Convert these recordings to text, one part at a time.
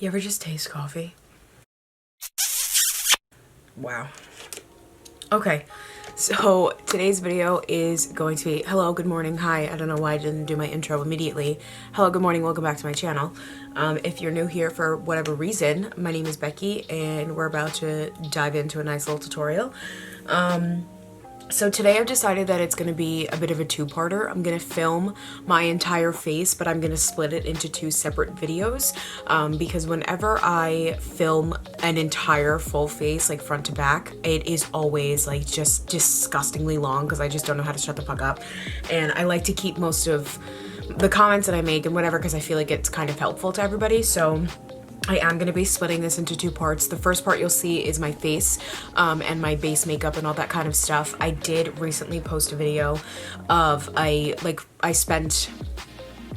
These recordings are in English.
You ever just taste coffee? Wow. Okay, so today's video is going to be hello, good morning, hi. I don't know why I didn't do my intro immediately. Hello, good morning, welcome back to my channel. If you're new here for whatever reason, my name is Becky and we're about to dive into a nice little tutorial. So today I've decided that it's going to be a bit of a two-parter. I'm going to film my entire face, but I'm going to split it into two separate videos because whenever I film an entire full face, like front to back, it is always like just disgustingly long because I just don't know how to shut the fuck up. And I like to keep most of the comments that I make and whatever because I feel like it's kind of helpful to everybody. So I am going to be splitting this into two parts. The first part you'll see is my face and my base makeup and all that kind of stuff. I did recently post a video of I spent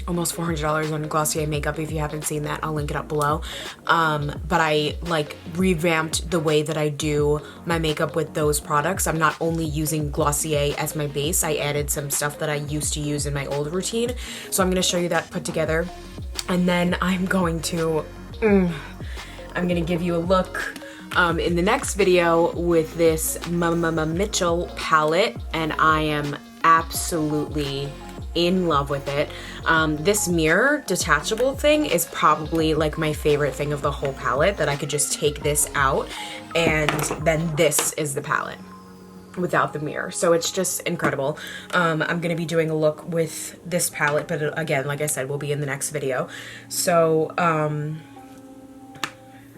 almost $400 on Glossier makeup. If you haven't seen that, I'll link it up below. But I like revamped the way that I do my makeup with those products. I'm not only using Glossier as my base, I added some stuff that I used to use in my old routine. So I'm going to show you that put together. And then I'm going to give you a look in the next video with this Mitchell palette, and I am absolutely in love with it. This mirror detachable thing is probably like my favorite thing of the whole palette, that I could just take this out and then this is the palette without the mirror. So it's just incredible. I'm going to be doing a look with this palette, but again, like I said, will be in the next video. So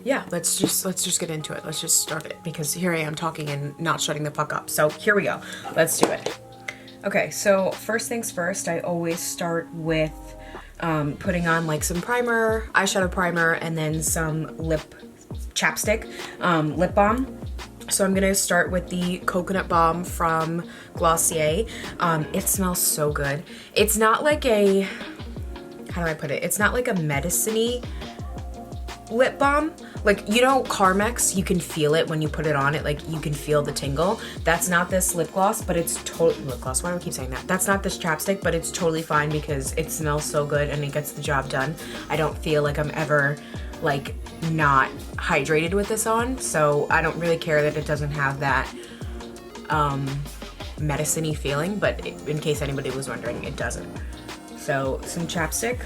yeah, let's just get into it. Let's just start it because here I am talking and not shutting the fuck up. So here we go. Let's do it. Okay, so first things first, I always start with putting on like some primer, eyeshadow primer, and then some lip balm. So I'm gonna start with the coconut balm from Glossier. It smells so good. It's not like a, how do I put it? It's not like a medicine-y lip balm. Like, you know, Carmex, you can feel it when you put it on. It like, you can feel the tingle. That's not this lip gloss, but it's totally, lip gloss, why do I keep saying that? That's not this chapstick, but it's totally fine because it smells so good and it gets the job done. I don't feel like I'm ever like not hydrated with this on, so I don't really care that it doesn't have that medicine-y feeling, but in case anybody was wondering, it doesn't. So some chapstick.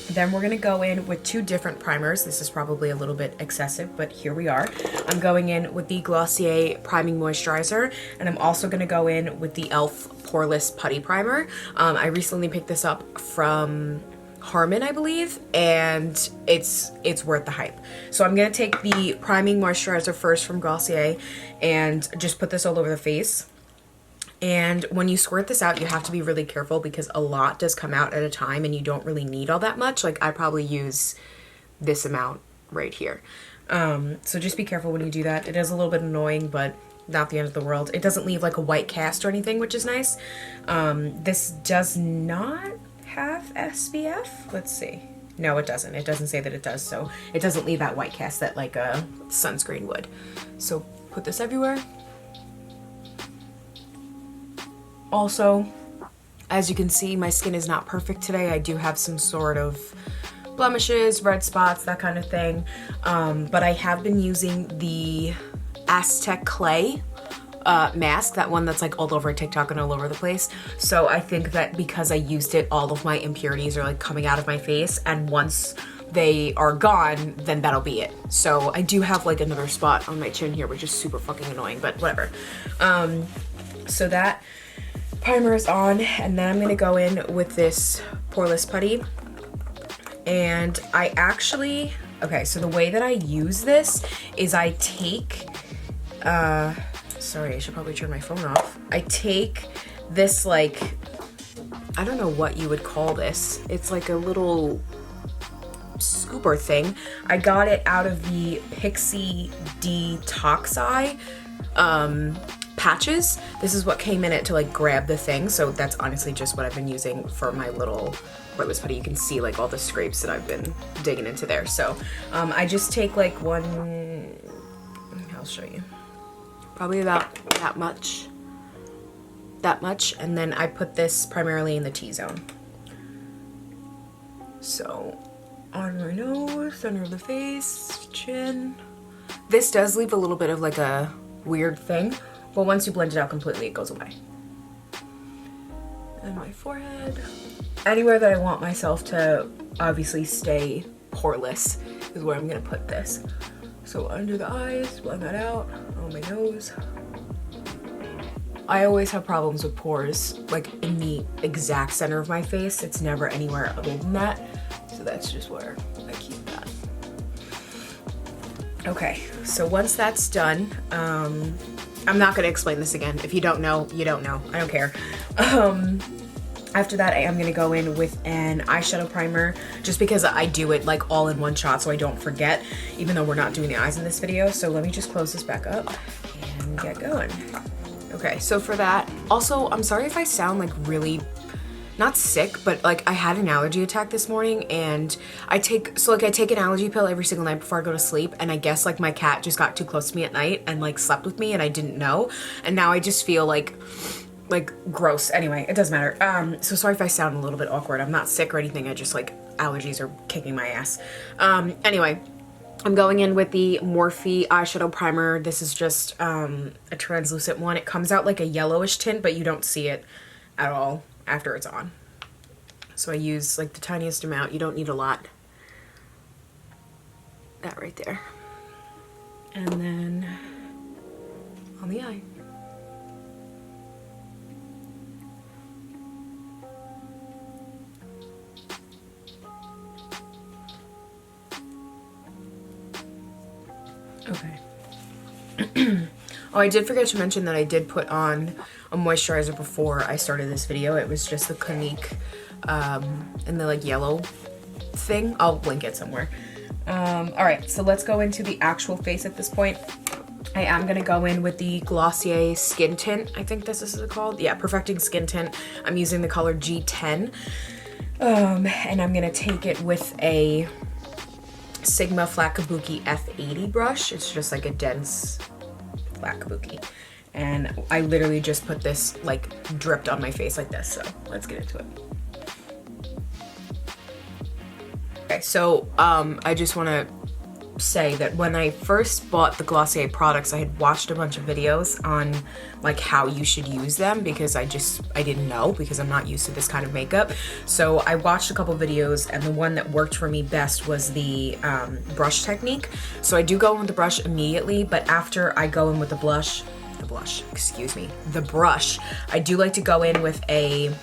Then we're gonna go in with two different primers. This is probably a little bit excessive, but here we are. I'm going in with the Glossier Priming Moisturizer, and I'm also gonna go in with the e.l.f. Poreless Putty Primer. I recently picked this up from Harmon, I believe, and it's worth the hype. So I'm gonna take the Priming Moisturizer first from Glossier and just put this all over the face. And when you squirt this out, you have to be really careful because a lot does come out at a time and you don't really need all that much. Like, I probably use this amount right here. So just be careful when you do that. It is a little bit annoying, but not the end of the world. It doesn't leave like a white cast or anything, which is nice. This does not have SPF. Let's see. No, it doesn't. It doesn't say that it does, so it doesn't leave that white cast that like a sunscreen would. So put this everywhere. Also, as you can see, my skin is not perfect today. I do have some sort of blemishes, red spots, that kind of thing. But I have been using the Aztec Clay mask, that one that's like all over TikTok and all over the place. So I think that because I used it, all of my impurities are like coming out of my face, and once they are gone, then that'll be it. So I do have like another spot on my chin here, which is super fucking annoying, but whatever. So that primer is on, and then I'm gonna go in with this Poreless Putty. And I actually, okay, so the way that I use this is I take, sorry, I should probably turn my phone off. I take this, like, I don't know what you would call this. It's like a little scooper thing. I got it out of the Pixie Detoxi patches. This is what came in it to like grab the thing, so that's honestly just what I've been using for my little Poreless Putty. You can see like all the scrapes that I've been digging into there. So I just take like one, I'll show you, probably about that much, and then I put this primarily in the T-zone. So on my nose, center of the face, chin. This does leave a little bit of like a weird thing, but once you blend it out completely, it goes away. And my forehead. Anywhere that I want myself to obviously stay poreless is where I'm gonna put this. So under the eyes, blend that out, on my nose. I always have problems with pores, like in the exact center of my face. It's never anywhere other than that. So that's just where I keep that. Okay, so once that's done, I'm not gonna explain this again. If you don't know, you don't know. I don't care. After that, I am gonna go in with an eyeshadow primer just because I do it like all in one shot so I don't forget, even though we're not doing the eyes in this video. So let me just close this back up and get going. Okay, so for that, also, I'm sorry if I sound like really, not sick, but like I had an allergy attack this morning and I take an allergy pill every single night before I go to sleep, and I guess like my cat just got too close to me at night and like slept with me and I didn't know, and now I just feel like gross. Anyway, it doesn't matter. So sorry if I sound a little bit awkward. I'm not sick or anything. I just like allergies are kicking my ass. Anyway, I'm going in with the Morphe eyeshadow primer. This is just a translucent one. It comes out like a yellowish tint, but you don't see it at all after it's on. So I use like the tiniest amount. You don't need a lot. That right there. And then on the eye. Okay. Oh, I did forget to mention that I did put on a moisturizer before I started this video. It was just the Clinique in the like yellow thing. I'll link it somewhere. All right, so let's go into the actual face at this point. I am gonna go in with the Glossier Skin Tint. I think this is called. Yeah, Perfecting Skin Tint. I'm using the color G10. And I'm gonna take it with a Sigma Flat Kabuki F80 brush. It's just like a dense flat kabuki. And I literally just put this like dripped on my face like this. So let's get into it. Okay, so I just want to say that when I first bought the Glossier products, I had watched a bunch of videos on like how you should use them because I didn't know, because I'm not used to this kind of makeup. So I watched a couple videos, and the one that worked for me best was the brush technique. So I do go in with the brush immediately, but after I go in with the brush, I do like to go in with a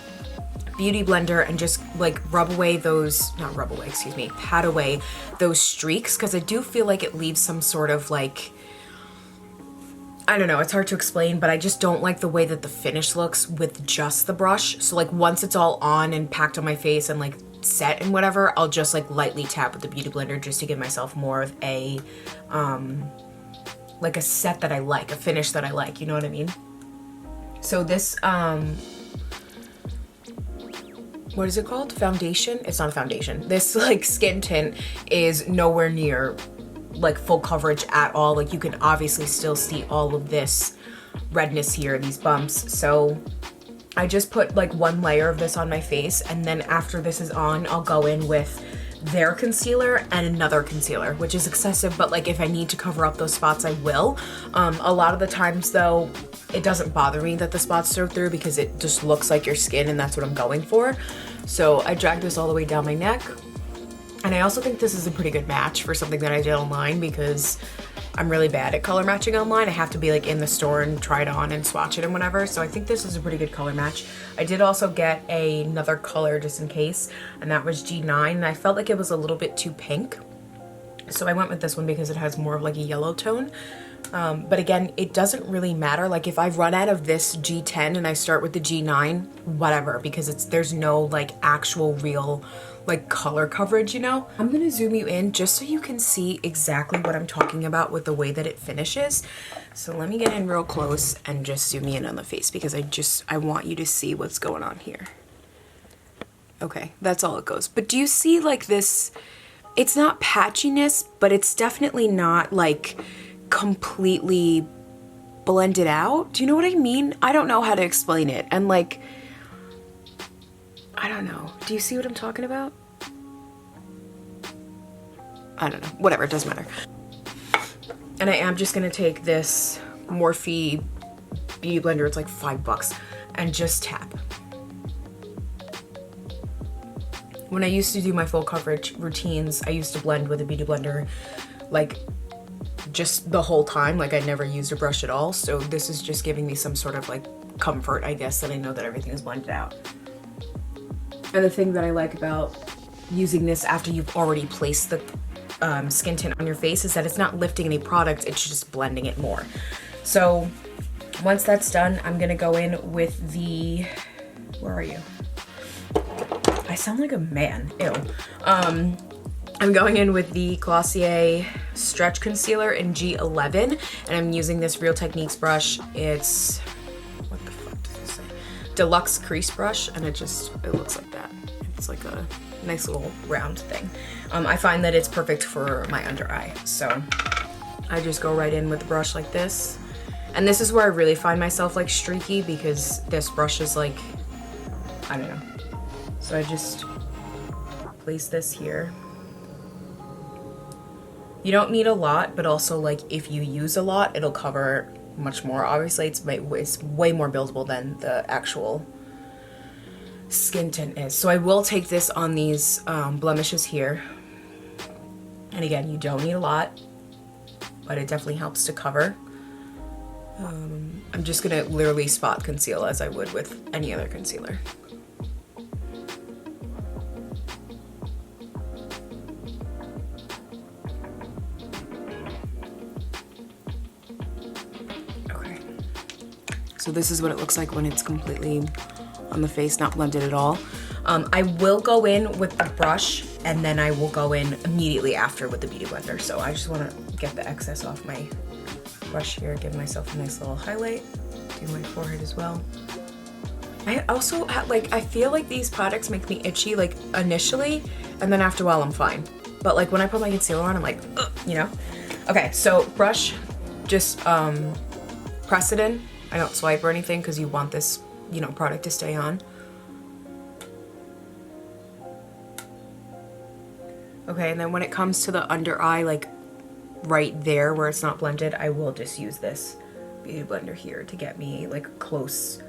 beauty blender and just like pat away those streaks, because I do feel like it leaves some sort of like, I don't know, it's hard to explain, but I just don't like the way that the finish looks with just the brush. So like once it's all on and packed on my face and like set and whatever, I'll just like lightly tap with the beauty blender just to give myself more of a like a set that I like, a finish that I like, you know what I mean? So this what is it called? Foundation? It's not a foundation. This like skin tint is nowhere near like full coverage at all. Like you can obviously still see all of this redness here, these bumps. So I just put like one layer of this on my face, and then after this is on, I'll go in with their concealer and another concealer, which is excessive, but like if I need to cover up those spots, I will. A lot of the times though, it doesn't bother me that the spots show through because it just looks like your skin, and that's what I'm going for. So I drag this all the way down my neck. And I also think this is a pretty good match for something that I did online, because I'm really bad at color matching online. I have to be like in the store and try it on and swatch it and whatever. So I think this is a pretty good color match. I did also get another color just in case, and that was G9. And I felt like it was a little bit too pink. So I went with this one because it has more of like a yellow tone. But again, it doesn't really matter. Like if I run out of this G10 and I start with the G9, whatever, because there's no like actual real like color coverage, you know? I'm gonna zoom you in just so you can see exactly what I'm talking about with the way that it finishes. So let me get in real close and just zoom me in on the face, because I want you to see what's going on here. Okay, that's all it goes. But do you see like this, it's not patchiness, but it's definitely not like completely blended out. Do you know what I mean? I don't know how to explain it. And like, I don't know. Do you see what I'm talking about? I don't know, whatever, it doesn't matter. And I am just gonna take this Morphe beauty blender, it's like $5, and just tap. When I used to do my full coverage routines, I used to blend with a beauty blender like just the whole time, like I never used a brush at all. So this is just giving me some sort of like comfort, I guess, that I know that everything is blended out. And the thing that I like about using this after you've already placed the skin tint on your face is that it's not lifting any product, it's just blending it more. So once that's done, I'm gonna go in with the, where are you? I sound like a man, ew. I'm going in with the Glossier Stretch Concealer in G11, and I'm using this Real Techniques brush. It's, what the fuck does it say? Deluxe Crease Brush, and it looks like that. It's like a nice little round thing. I find that it's perfect for my under eye, so I just go right in with the brush like this. And this is where I really find myself like streaky, because this brush is like, I don't know. So I just place this here. You don't need a lot, but also like if you use a lot, it'll cover much more. Obviously it's way more buildable than the actual skin tint is. So I will take this on these blemishes here. And again, you don't need a lot, but it definitely helps to cover. I'm just gonna literally spot conceal as I would with any other concealer. So this is what it looks like when it's completely on the face, not blended at all. I will go in with the brush, and then I will go in immediately after with the beauty blender. So I just want to get the excess off my brush here, give myself a nice little highlight, do my forehead as well. I also I feel like these products make me itchy like initially, and then after a while I'm fine. But like when I put my concealer on, I'm like, ugh, you know? Okay, so brush, just press it in. I don't swipe or anything because you want this, you know, product to stay on. Okay, and then when it comes to the under eye, like right there where it's not blended, I will just use this beauty blender here to get me like close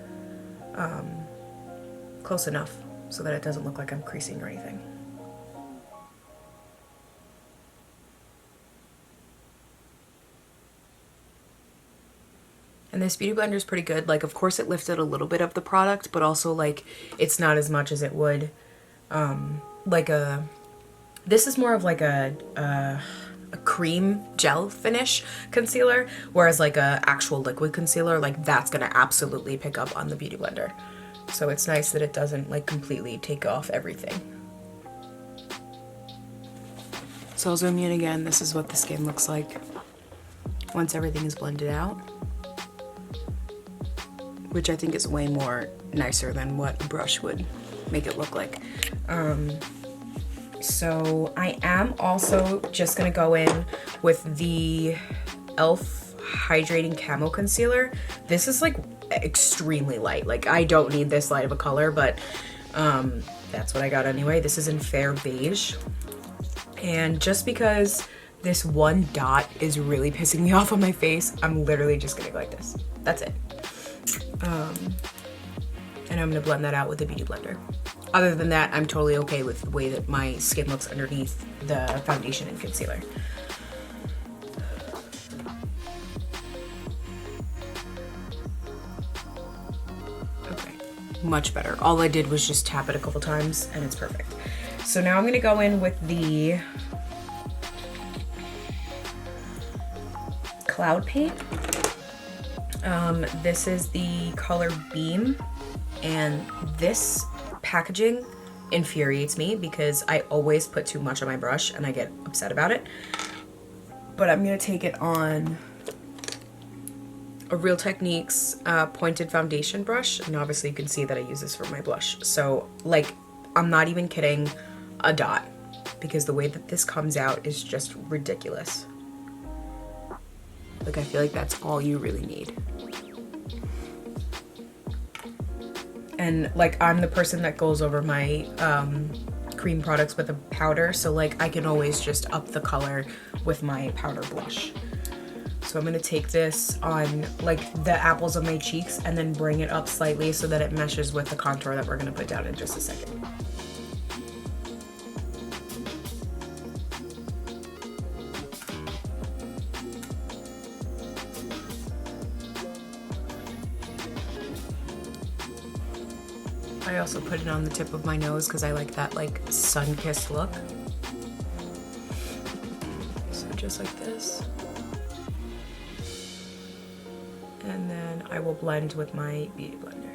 enough so that it doesn't look like I'm creasing or anything. And this beauty blender is pretty good. Like, of course it lifted a little bit of the product, but also like it's not as much as it would this is more of like a cream gel finish concealer, whereas like a actual liquid concealer, like that's gonna absolutely pick up on the beauty blender. So it's nice that it doesn't like completely take off everything. So I'll zoom in again. This is what the skin looks like once everything is blended out, which I think is way more nicer than what a brush would make it look like. So I am also just gonna go in with the e.l.f. Hydrating Camo Concealer. This is like extremely light. Like I don't need this light of a color, but that's what I got anyway. This is in Fair Beige. And just because this one dot is really pissing me off on my face, I'm literally just gonna go like this. That's it. And I'm gonna blend that out with the beauty blender. Other than that, I'm totally okay with the way that my skin looks underneath the foundation and concealer. Okay, much better. All I did was just tap it a couple times and it's perfect. So now I'm gonna go in with the Cloud Paint. This is the color Beam, and this packaging infuriates me because I always put too much on my brush and I get upset about it. But I'm gonna take it on a Real Techniques pointed foundation brush, and obviously you can see that I use this for my blush. So like, I'm not even kidding, a dot, because the way that this comes out is just ridiculous. Like I feel like that's all you really need. And like I'm the person that goes over my cream products with a powder, so like I can always just up the color with my powder blush. So I'm gonna take this on like the apples of my cheeks and then bring it up slightly so that it meshes with the contour that we're gonna put down in just a second. I also put it on the tip of my nose because I like that like sun-kissed look. So just like this. And then I will blend with my beauty blender.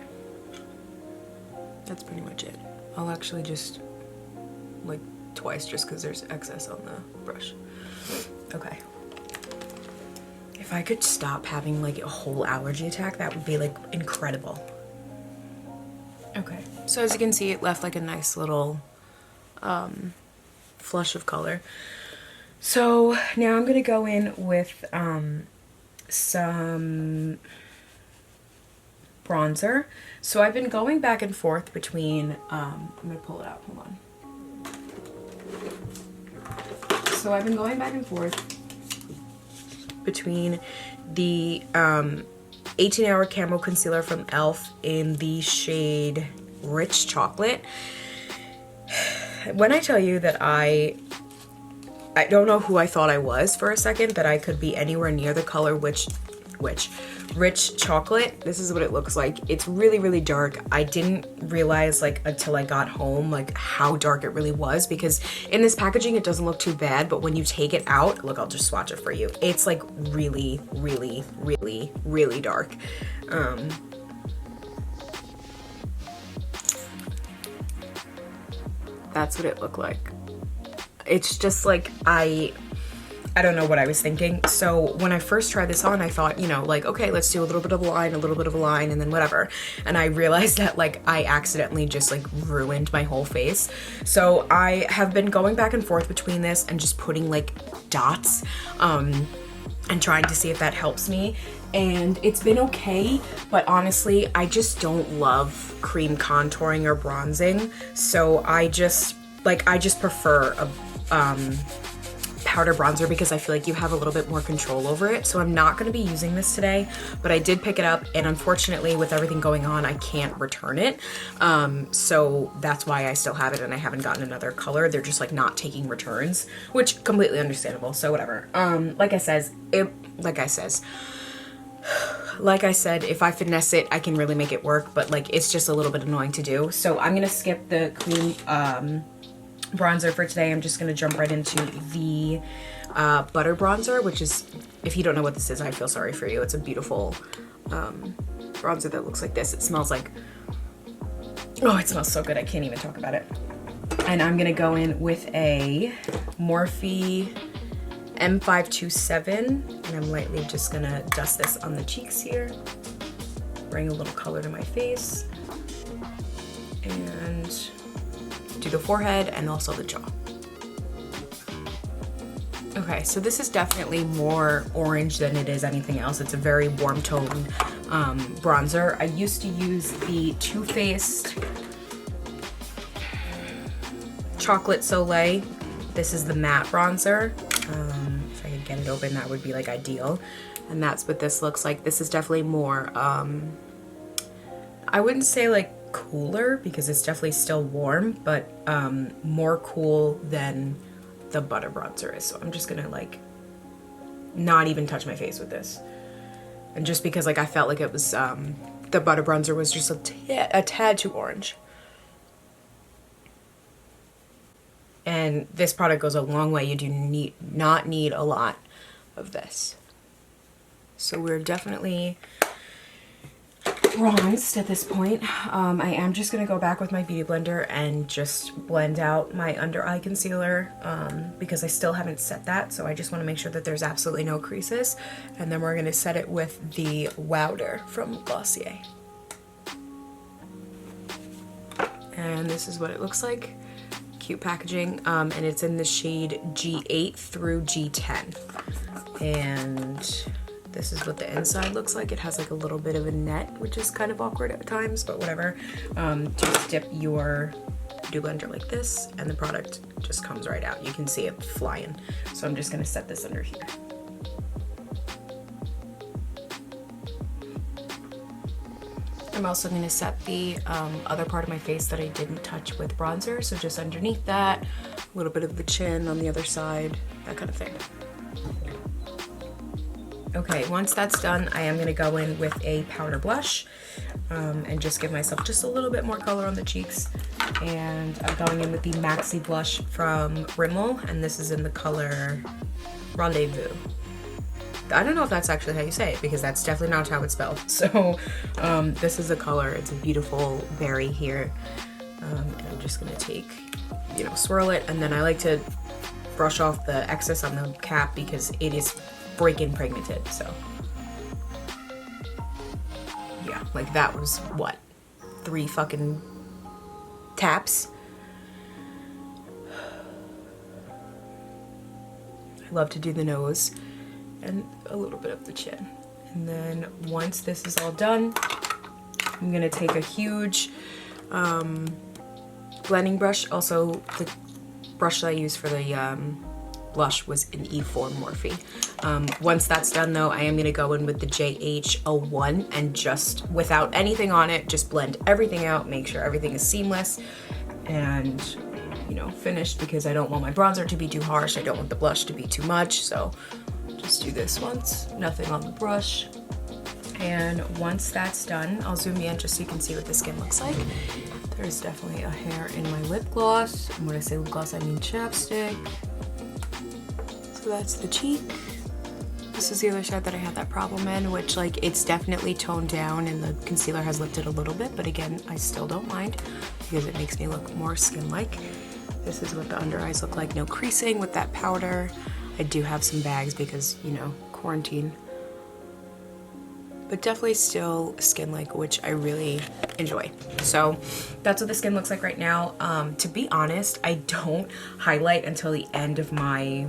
That's pretty much it. I'll actually just like twice just because there's excess on the brush. Okay. If I could stop having like a whole allergy attack, that would be like incredible. Okay, so as you can see, it left like a nice little flush of color. So now I'm gonna go in with some bronzer. So I've been going back and forth between, I'm gonna pull it out, hold on. So I've been going back and forth between the 18-hour camo concealer from e.l.f. in the shade Rich Chocolate. When I tell you that I don't know who I thought I was for a second, that I could be anywhere near the color which Rich Chocolate. This is what it looks like. It's really, really dark. I didn't realize like until I got home like how dark it really was, because in this packaging it doesn't look too bad, but when you take it out, look, I'll just swatch it for you. It's like really, really, really, really dark. That's what it looked like. It's just like, I don't know what I was thinking. So when I first tried this on, I thought, you know, like, okay, let's do a little bit of a line, and then whatever. And I realized that like I accidentally just like ruined my whole face. So I have been going back and forth between this and just putting like dots and trying to see if that helps me. And it's been okay, but honestly, I just don't love cream contouring or bronzing. So I just prefer a powder bronzer because I feel like you have a little bit more control over it. So I'm not going to be using this today, but I did pick it up, and unfortunately with everything going on, I can't return it. So that's why I still have it, and I haven't gotten another color. They're just like not taking returns, which completely understandable. So whatever. Like I said, if I finesse it, I can really make it work, but like it's just a little bit annoying to do. So I'm gonna skip the cream bronzer for today. I'm just gonna jump right into the butter bronzer, which is, if you don't know what this is, I feel sorry for you. It's a beautiful bronzer that looks like this. It smells like, oh, it smells so good. I can't even talk about it. And I'm gonna go in with a Morphe M527, and I'm lightly just gonna dust this on the cheeks here, bring a little color to my face, and do the forehead and also the jaw. Okay, so this is definitely more orange than it is anything else. It's a very warm tone bronzer. I used to use the Too Faced Chocolate Soleil. This is the matte bronzer. If I could get it open, that would be like ideal. And that's what this looks like. This is definitely more, I wouldn't say like cooler, because it's definitely still warm, but more cool than the butter bronzer is. So I'm just gonna like not even touch my face with this. And just because like I felt like it was, the butter bronzer was just a tad too orange. And this product goes a long way. You do not need a lot of this. So we're definitely bronzed at this point. I am just gonna go back with my beauty blender and just blend out my under eye concealer because I still haven't set that. So I just wanna make sure that there's absolutely no creases. And then we're gonna set it with the Wowder from Glossier. And this is what it looks like. Cute packaging, and it's in the shade G8 through G10. And this is what the inside looks like. It has like a little bit of a net, which is kind of awkward at times, but whatever. Just dip your Beauty blender like this, and the product just comes right out. You can see it flying. So I'm just gonna set this under here. I'm also going to set the other part of my face that I didn't touch with bronzer, so just underneath that, a little bit of the chin on the other side, that kind of thing. Okay, once that's done, I am going to go in with a powder blush and just give myself just a little bit more color on the cheeks. And I'm going in with the Maxi blush from Rimmel, and this is in the color Rendezvous. I don't know if that's actually how you say it, because that's definitely not how it's spelled. So this is the color. It's a beautiful berry here. And I'm just gonna take, you know, swirl it, and then I like to brush off the excess on the cap because it is freaking pigmented. So yeah, like that was what, 3 fucking taps. I love to do the nose and a little bit of the chin. And then once this is all done, I'm gonna take a huge blending brush. Also, the brush that I used for the blush was an E4 Morphe. Once that's done though, I am gonna go in with the JH01 and just, without anything on it, just blend everything out, make sure everything is seamless and, you know, finished, because I don't want my bronzer to be too harsh. I don't want the blush to be too much. So just do this once, nothing on the brush. And once that's done, I'll zoom in just so you can see what the skin looks like. There's definitely a hair in my lip gloss. And when I say lip gloss, I mean chapstick. So that's the cheek. This is the other side that I had that problem in, which, like, it's definitely toned down and the concealer has lifted a little bit, but again, I still don't mind because it makes me look more skin-like. This is what the under eyes look like, no creasing with that powder. I do have some bags because, you know, quarantine. But definitely still skin-like, which I really enjoy. So that's what the skin looks like right now. To be honest, I don't highlight until the end of my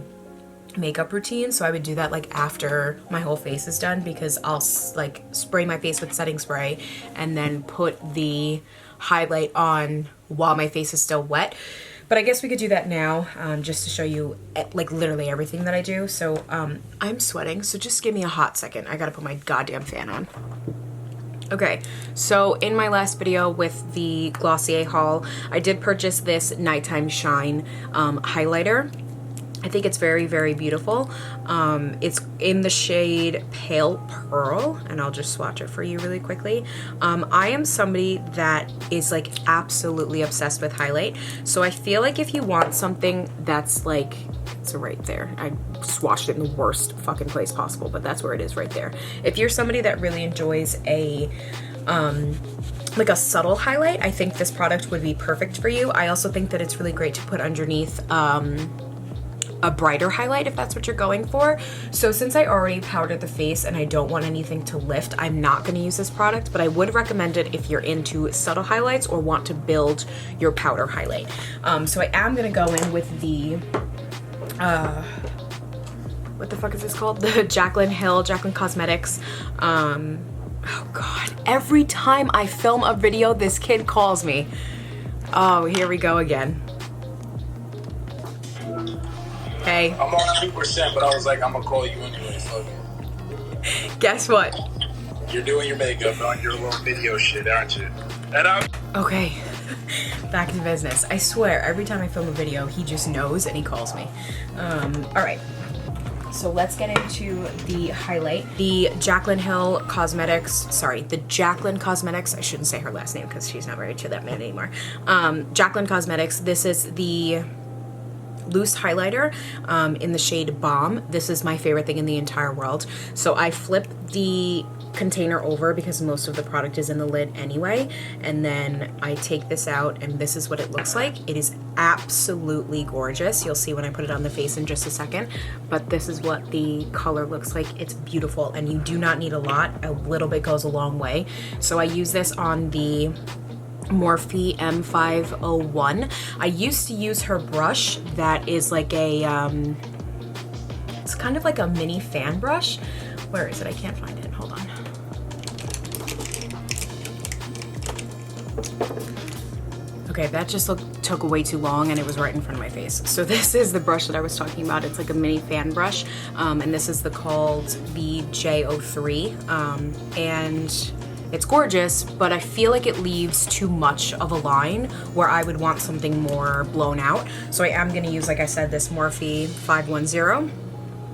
makeup routine. So I would do that like after my whole face is done, because I'll like spray my face with setting spray and then put the highlight on while my face is still wet. But I guess we could do that now, just to show you like literally everything that I do. So I'm sweating, so just give me a hot second. I gotta put my goddamn fan on. Okay, so in my last video with the Glossier haul, I did purchase this Nighttime Shine highlighter. I think it's very, very beautiful. It's in the shade Pale Pearl, and I'll just swatch it for you really quickly. I am somebody that is like absolutely obsessed with highlight. So I feel like if you want something that's like, it's right there. I swatched it in the worst fucking place possible, but that's where it is right there. If you're somebody that really enjoys a, like a subtle highlight, I think this product would be perfect for you. I also think that it's really great to put underneath, a brighter highlight if that's what you're going for. So since I already powdered the face and I don't want anything to lift, I'm not going to use this product, but I would recommend it if you're into subtle highlights or want to build your powder highlight. So I am going to go in with the what the fuck is this called? The Jaclyn Cosmetics. Oh god, every time I film a video this kid calls me. Oh, here we go again. Hey. I'm on 2%, but I was like, I'm gonna call you anyway. So guess what? You're doing your makeup on your little video shit, aren't you? And okay, back in business. I swear, every time I film a video, he just knows and he calls me. All right. So let's get into the highlight. The Jaclyn Cosmetics, I shouldn't say her last name because she's not married to that man anymore. Jaclyn Cosmetics, this is the loose highlighter in the shade Balm. This is my favorite thing in the entire world. So I flip the container over because most of the product is in the lid anyway, and then I take this out and this is what it looks like. It is absolutely gorgeous. You'll see when I put it on the face in just a second, but this is what the color looks like. It's beautiful and you do not need a lot. A little bit goes a long way. So I use this on the Morphe M501. I used to use her brush that is like a it's kind of like a mini fan brush. Where is it? I can't find it. Hold on. Okay, that just took way too long and it was right in front of my face. So this is the brush that I was talking about. It's like a mini fan brush, and this is called the J03, and it's gorgeous, but I feel like it leaves too much of a line where I would want something more blown out. So I am gonna use, like I said, this Morphe 510.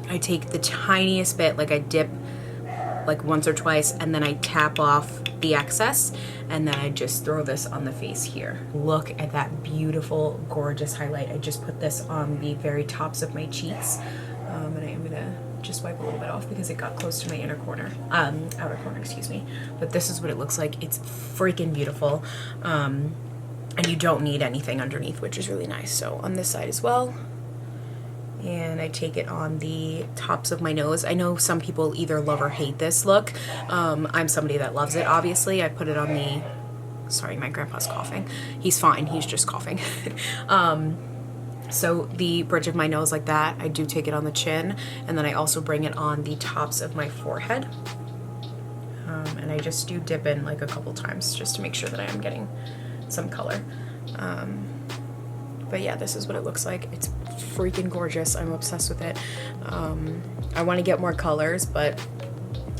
I take the tiniest bit, like I dip like once or twice, and then I tap off the excess, and then I just throw this on the face here. Look at that beautiful, gorgeous highlight. I just put this on the very tops of my cheeks, and I am gonna just wipe a little bit off because it got close to my outer corner, excuse me. But this is what it looks like. It's freaking beautiful, and you don't need anything underneath, which is really nice. So on this side as well. And I take it on the tops of my nose. I know some people either love or hate this look. I'm somebody that loves it, obviously. I put it on the... Sorry, my grandpa's coughing. He's fine, he's just coughing. So the bridge of my nose like that, I do take it on the chin, and then I also bring it on the tops of my forehead. And I just do dip in like a couple times just to make sure that I am getting some color. But yeah, this is what it looks like. It's freaking gorgeous. I'm obsessed with it. I want to get more colors, but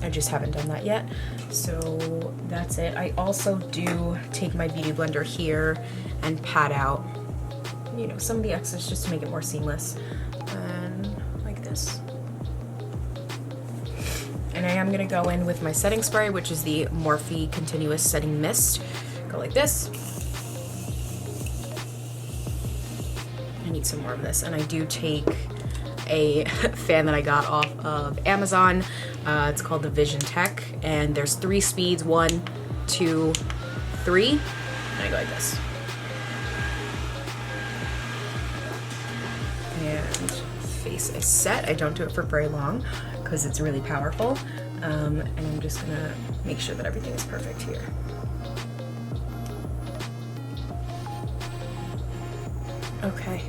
I just haven't done that yet. So that's it. I also do take my beauty blender here and pat out, you know, some of the excess just to make it more seamless. And like this. And I am gonna go in with my setting spray, which is the Morphe Continuous Setting Mist. Go like this. I need some more of this, and I do take a fan that I got off of Amazon. It's called the Vision Tech, and there's 3 speeds, 1, 2, 3, and I go like this. And face is set. I don't do it for very long because it's really powerful, and I'm just gonna make sure that everything is perfect here. Okay,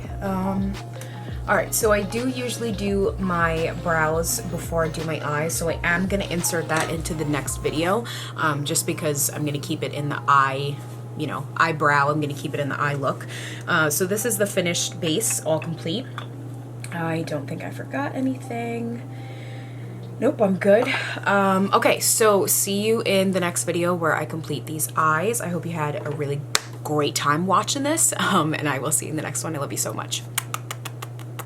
all right, so I do usually do my brows before I do my eyes, so I am gonna insert that into the next video, just because I'm gonna keep it in the eye, you know, eyebrow. I'm gonna keep it in the eye look. So this is the finished base, all complete. I don't think I forgot anything. Nope, I'm good. Okay, so see you in the next video where I complete these eyes. I hope you had a really great time watching this, and I will see you in the next one. I love you so much.